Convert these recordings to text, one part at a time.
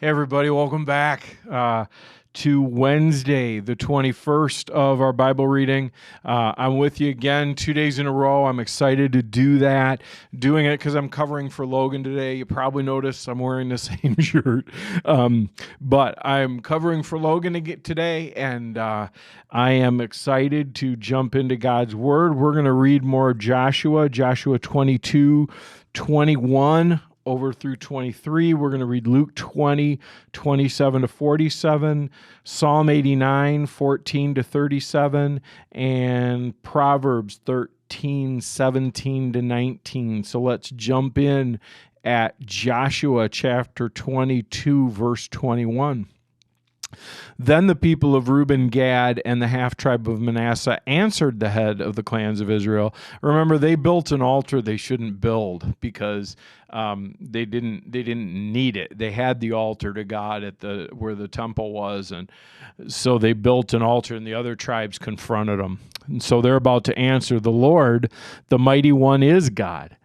Hey, everybody, welcome back to Wednesday, the 21st of our Bible reading. I'm with you again 2 days in a row. I'm excited to do that. Doing it because I'm covering for Logan today. You probably noticed I'm wearing the same shirt. But I'm covering for Logan today, and I am excited to jump into God's Word. We're going to read more of Joshua 22, 21 over through 23. We're going to read Luke 20, 27 to 47, Psalm 89, 14 to 37, and Proverbs 13, 17 to 19. So let's jump in at Joshua chapter 22, verse 21. Then the people of Reuben, Gad, and the half-tribe of Manasseh answered the head of the clans of Israel. Remember, they built an altar they shouldn't build because they didn't need it. They had the altar to God at where the temple was, and so they built an altar, and the other tribes confronted them. And so they're about to answer, "The Lord, the mighty one, is God.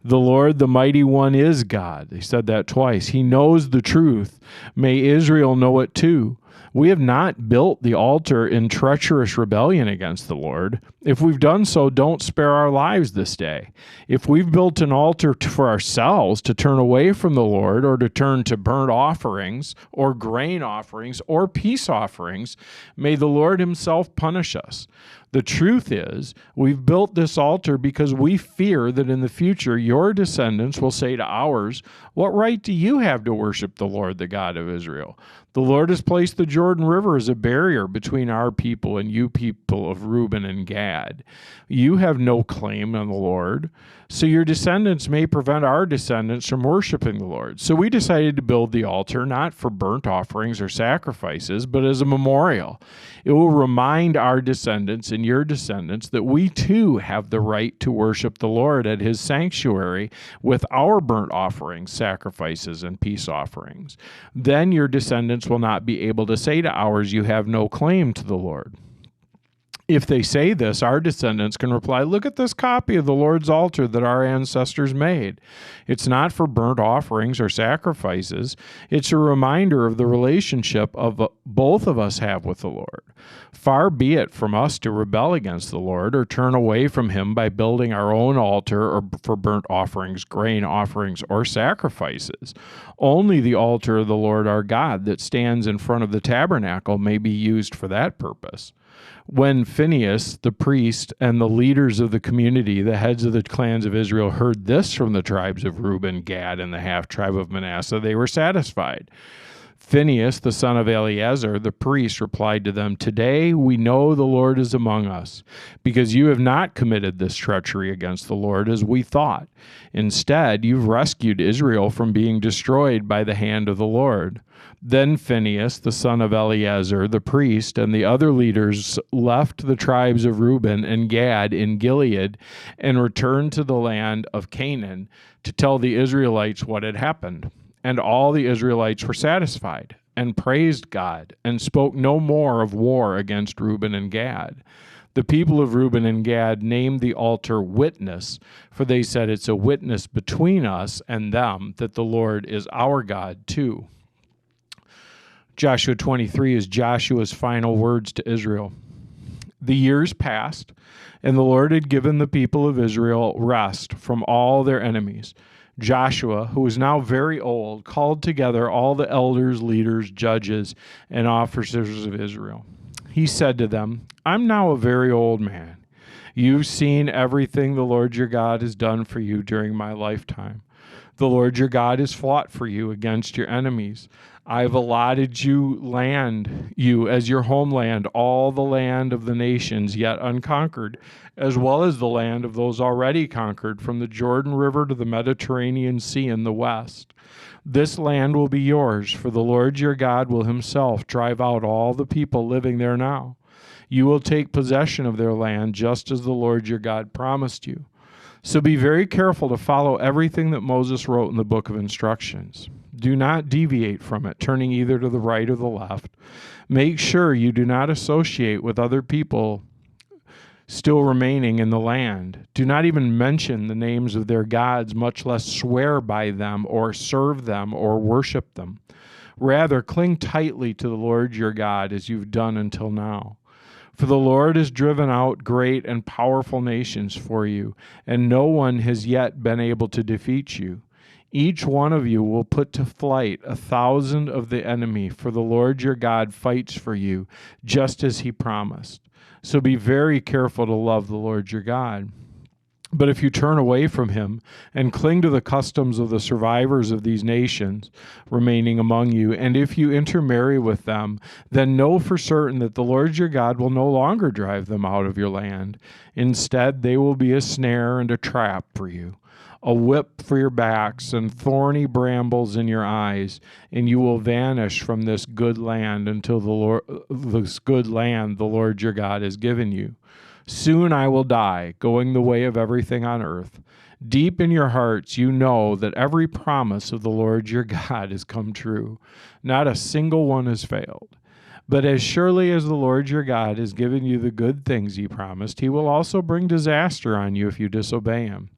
The Lord, the mighty one, is God." They said that twice. "He knows the truth. May Israel know it too. We have not built the altar in treacherous rebellion against the Lord. If we've done so, don't spare our lives this day. If we've built an altar for ourselves to turn away from the Lord, or to turn to burnt offerings or grain offerings or peace offerings, may the Lord himself punish us. The truth is, we've built this altar because we fear that in the future your descendants will say to ours, 'What right do you have to worship the Lord, the God of Israel?' The Lord has placed the Jordan River as a barrier between our people and you people of Reuben and Gad. You have no claim on the Lord, so your descendants may prevent our descendants from worshiping the Lord. So we decided to build the altar not for burnt offerings or sacrifices, but as a memorial. It will remind our descendants and your descendants that we too have the right to worship the Lord at his sanctuary with our burnt offerings, sacrifices, and peace offerings. Then your descendants will not be able to say to ours, 'You have no claim to the Lord.' If they say this, our descendants can reply, 'Look at this copy of the Lord's altar that our ancestors made. It's not for burnt offerings or sacrifices. It's a reminder of the relationship both of us have with the Lord. Far be it from us to rebel against the Lord or turn away from him by building our own altar or for burnt offerings, grain offerings, or sacrifices. Only the altar of the Lord our God that stands in front of the tabernacle may be used for that purpose." When Phinehas, the priest, and the leaders of the community, the heads of the clans of Israel, heard this from the tribes of Reuben, Gad, and the half-tribe of Manasseh, they were satisfied. Phinehas, the son of Eleazar, the priest, replied to them, "Today we know the Lord is among us, because you have not committed this treachery against the Lord as we thought. Instead, you've rescued Israel from being destroyed by the hand of the Lord." Then Phinehas, the son of Eleazar, the priest, and the other leaders left the tribes of Reuben and Gad in Gilead and returned to the land of Canaan to tell the Israelites what had happened. And all the Israelites were satisfied and praised God and spoke no more of war against Reuben and Gad. The people of Reuben and Gad named the altar Witness, for they said, "It's a witness between us and them that the Lord is our God too." Joshua 23 is Joshua's final words to Israel. The years passed, and the Lord had given the people of Israel rest from all their enemies. Joshua, who was now very old, called together all the elders, leaders, judges, and officers of Israel. He said to them, "I'm now a very old man. You've seen everything the Lord your God has done for you during my lifetime. The Lord your God has fought for you against your enemies. I've allotted you as your homeland, all the land of the nations yet unconquered, as well as the land of those already conquered, from the Jordan River to the Mediterranean Sea in the west. This land will be yours, for the Lord your God will himself drive out all the people living there now. You will take possession of their land, just as the Lord your God promised you. So be very careful to follow everything that Moses wrote in the book of instructions. Do not deviate from it, turning either to the right or the left. Make sure you do not associate with other people still remaining in the land. Do not even mention the names of their gods, much less swear by them or serve them or worship them. Rather, cling tightly to the Lord your God as you've done until now. For the Lord has driven out great and powerful nations for you, and no one has yet been able to defeat you. Each one of you will put to flight 1,000 of the enemy, for the Lord your God fights for you, just as he promised. So be very careful to love the Lord your God. But if you turn away from him and cling to the customs of the survivors of these nations remaining among you, and if you intermarry with them, then know for certain that the Lord your God will no longer drive them out of your land. Instead, they will be a snare and a trap for you, a whip for your backs and thorny brambles in your eyes, and you will vanish from this good land until this good land the Lord your God has given you. Soon I will die, going the way of everything on earth. Deep in your hearts you know that every promise of the Lord your God has come true. Not a single one has failed. But as surely as the Lord your God has given you the good things he promised, he will also bring disaster on you if you disobey him.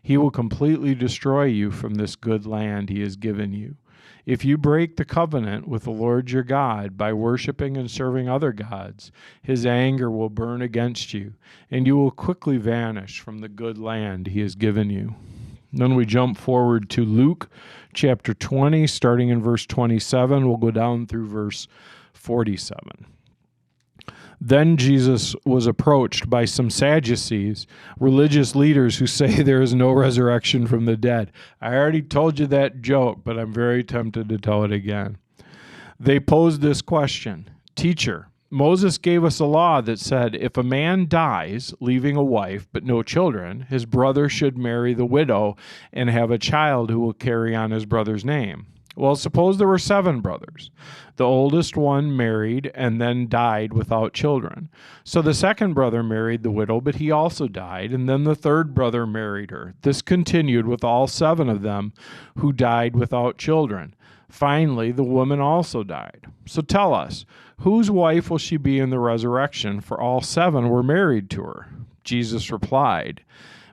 He will completely destroy you from this good land he has given you. If you break the covenant with the Lord your God by worshiping and serving other gods, his anger will burn against you, and you will quickly vanish from the good land he has given you. Then we jump forward to Luke chapter 20, starting in verse 27. We'll go down through verse 47. Then Jesus was approached by some Sadducees, religious leaders who say there is no resurrection from the dead. I already told you that joke, but I'm very tempted to tell it again. They posed this question: Teacher, Moses gave us a law that said if a man dies, leaving a wife but no children, his brother should marry the widow and have a child who will carry on his brother's name. Well, suppose there were 7 brothers. The oldest one married and then died without children. So the second brother married the widow, but he also died, and then the third brother married her. This continued with all 7 of them who died without children. Finally, the woman also died. So tell us, whose wife will she be in the resurrection? For all 7 were married to her. Jesus replied,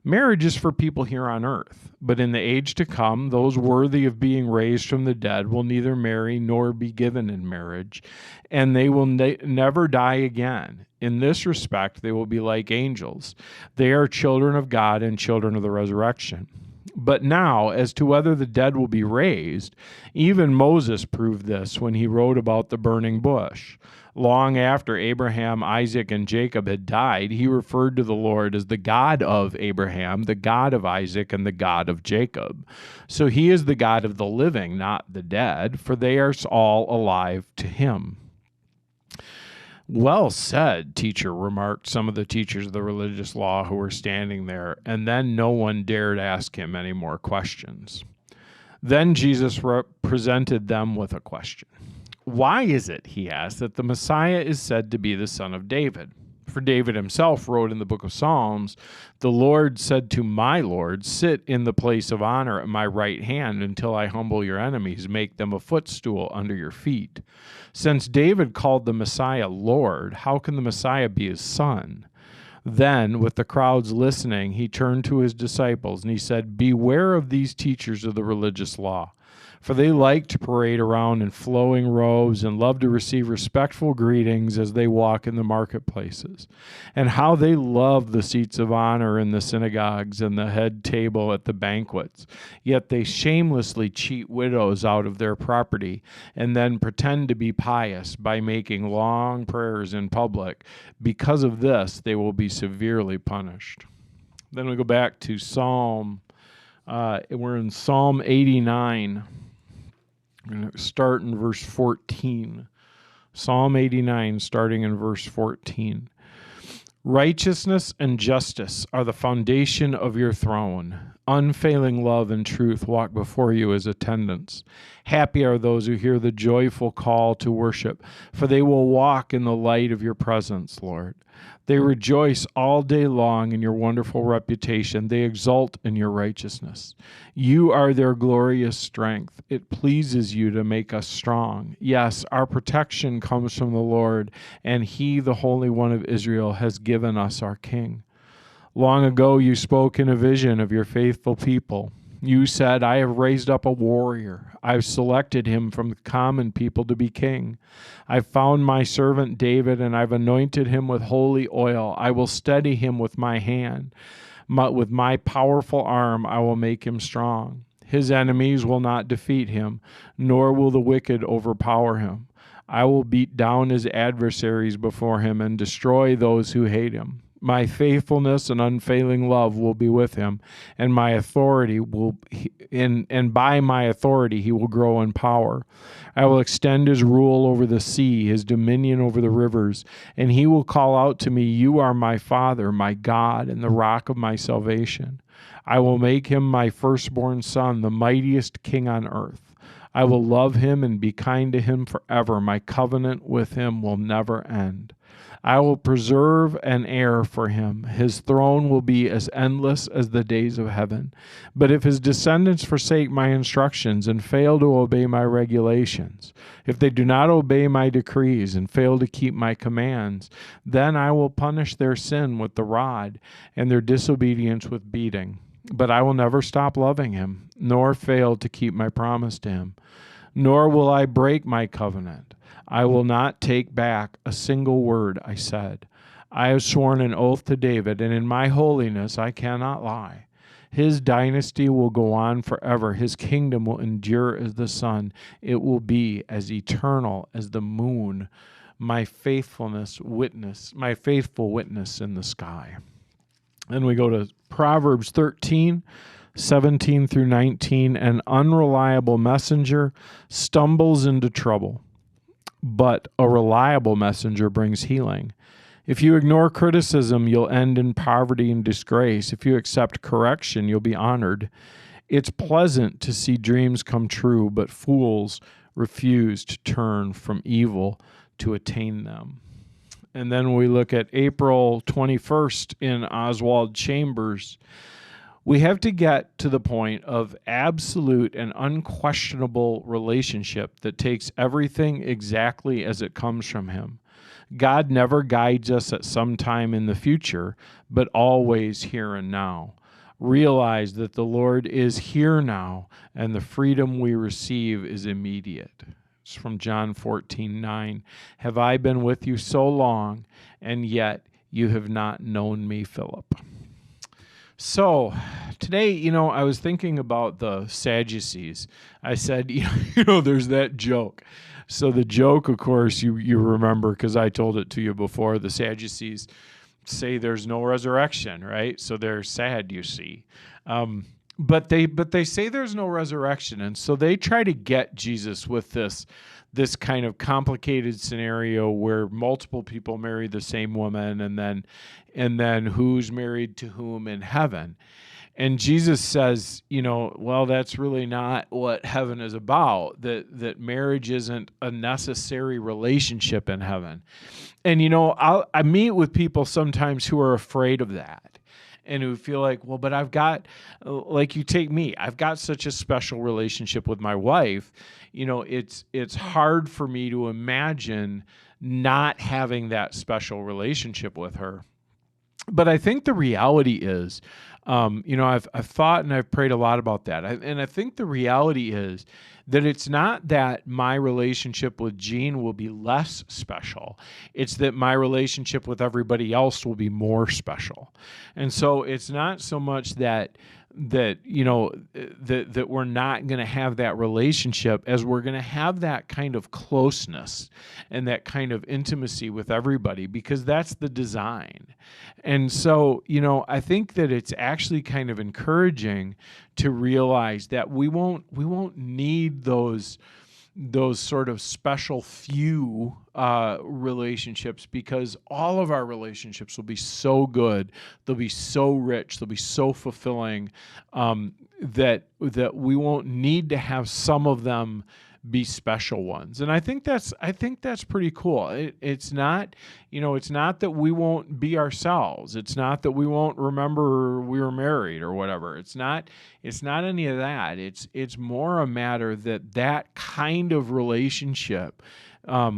Marriage is for people here on earth, but in the age to come, those worthy of being raised from the dead will neither marry nor be given in marriage, and they will never die again. In this respect, they will be like angels. They are children of God and children of the resurrection. But now, as to whether the dead will be raised, even Moses proved this when he wrote about the burning bush. Long after Abraham, Isaac, and Jacob had died, he referred to the Lord as the God of Abraham, the God of Isaac, and the God of Jacob. So he is the God of the living, not the dead, for they are all alive to him. Well said, teacher, remarked some of the teachers of the religious law who were standing there, and then no one dared ask him any more questions. Then Jesus presented them with a question. Why is it, he asked, that the Messiah is said to be the son of David? For David himself wrote in the book of Psalms, the Lord said to my Lord, sit in the place of honor at my right hand until I humble your enemies, make them a footstool under your feet. Since David called the Messiah Lord, how can the Messiah be his son? Then, with the crowds listening, he turned to his disciples and he said, beware of these teachers of the religious law. For they like to parade around in flowing robes and love to receive respectful greetings as they walk in the marketplaces. And how they love the seats of honor in the synagogues and the head table at the banquets. Yet they shamelessly cheat widows out of their property and then pretend to be pious by making long prayers in public. Because of this, they will be severely punished. Then we go back to we're in Psalm 89. I'm going to start in verse 14. Psalm 89, starting in verse 14. Righteousness and justice are the foundation of your throne. unfailing love and truth walk before you as attendants. Happy are those who hear the joyful call to worship, for they will walk in the light of your presence, Lord. They rejoice all day long in your wonderful reputation. They exult in your righteousness. You are their glorious strength. It pleases you to make us strong. Yes, our protection comes from the Lord, and he, the Holy One of Israel, has given us our King. Long ago you spoke in a vision of your faithful people. You said, I have raised up a warrior. I've selected him from the common people to be king. I've found my servant David, and I've anointed him with holy oil. I will steady him with my hand. With my powerful arm I will make him strong. His enemies will not defeat him, nor will the wicked overpower him. I will beat down his adversaries before him and destroy those who hate him. My faithfulness and unfailing love will be with him, and my authority and by my authority he will grow in power. I will extend his rule over the sea, his dominion over the rivers, and he will call out to me, You are my Father, my God, and the rock of my salvation. I will make him my firstborn son, the mightiest king on earth. I will love him and be kind to him forever. My covenant with him will never end. I will preserve an heir for him. His throne will be as endless as the days of heaven. But if his descendants forsake my instructions and fail to obey my regulations, if they do not obey my decrees and fail to keep my commands, then I will punish their sin with the rod and their disobedience with beating. But I will never stop loving him, nor fail to keep my promise to him, nor will I break my covenant. I will not take back a single word I said. I have sworn an oath to David, and in my holiness I cannot lie. His dynasty will go on forever. His kingdom will endure as the sun. It will be as eternal as the moon, my faithful witness in the sky. Then we go to Proverbs 13, 17 through 19. An unreliable messenger stumbles into trouble, but a reliable messenger brings healing. If you ignore criticism, you'll end in poverty and disgrace. If you accept correction, you'll be honored. It's pleasant to see dreams come true, but fools refuse to turn from evil to attain them. And then we look at April 21st in Oswald Chambers. We have to get to the point of absolute and unquestionable relationship that takes everything exactly as it comes from him. God never guides us at some time in the future, but always here and now. Realize that the Lord is here now, and the freedom we receive is immediate. It's from John 14:9. Have I been with you so long, and yet you have not known me, Philip? So today, I was thinking about the Sadducees. I said, there's that joke. So the joke, of course, you remember because I told it to you before. The Sadducees say there's no resurrection, right? So they're sad, you see. But they say there's no resurrection, and so they try to get Jesus with this kind of complicated scenario where multiple people marry the same woman, and then who's married to whom in heaven. And Jesus says, well, that's really not what heaven is about, that marriage isn't a necessary relationship in heaven. And, I meet with people sometimes who are afraid of that and who feel like, well, but I've got, like you take me, I've got such a special relationship with my wife. It's hard for me to imagine not having that special relationship with her. But I think the reality is, I've thought and I've prayed a lot about that. And I think the reality is that it's not that my relationship with Jean will be less special. It's that my relationship with everybody else will be more special. And so it's not so much that we're not going to have that relationship as we're going to have that kind of closeness and that kind of intimacy with everybody, because that's the design. And so, I think that it's actually kind of encouraging to realize that we won't need those those sort of special few relationships, because all of our relationships will be so good, they'll be so rich, they'll be so fulfilling, that we won't need to have some of them be special ones. And I think that's pretty cool. It's not, it's not that we won't be ourselves. It's not that we won't remember we were married or whatever. It's not any of that. It's more a matter that kind of relationship,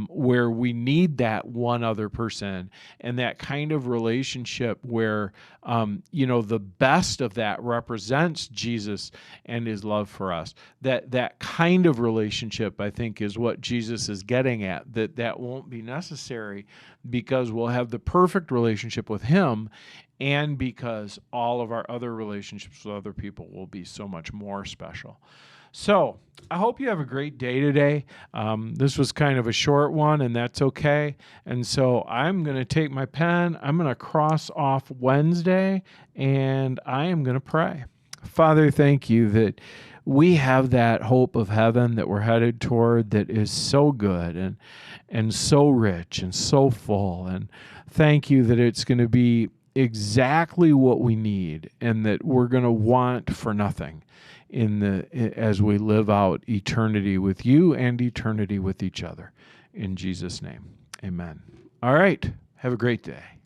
where we need that one other person, and that kind of relationship where, the best of that represents Jesus and his love for us. That kind of relationship, I think, is what Jesus is getting at, that won't be necessary because we'll have the perfect relationship with him, and because all of our other relationships with other people will be so much more special. So I hope you have a great day today. This was kind of a short one, and that's okay. And so I'm going to take my pen, I'm going to cross off Wednesday, and I am going to pray. Father, thank you that we have that hope of heaven that we're headed toward, that is so good and so rich and so full. And thank you that it's going to be exactly what we need, and that we're going to want for nothing as we live out eternity with you and eternity with each other. In Jesus' name, amen. All right. Have a great day.